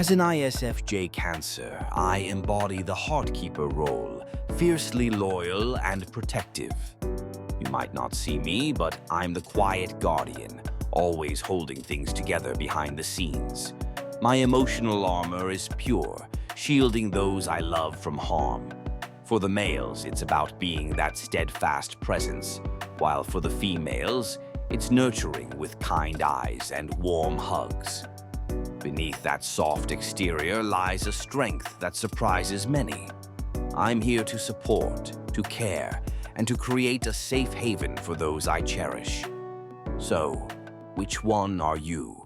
As an ISFJ Cancer, I embody the heartkeeper role, fiercely loyal and protective. You might not see me, but I'm the quiet guardian, always holding things together behind the scenes. My emotional armor is pure, shielding those I love from harm. For the males, it's about being that steadfast presence, while for the females, it's nurturing with kind eyes and warm hugs. Beneath that soft exterior lies a strength that surprises many. I'm here to support, to care, and to create a safe haven for those I cherish. So, which one are you?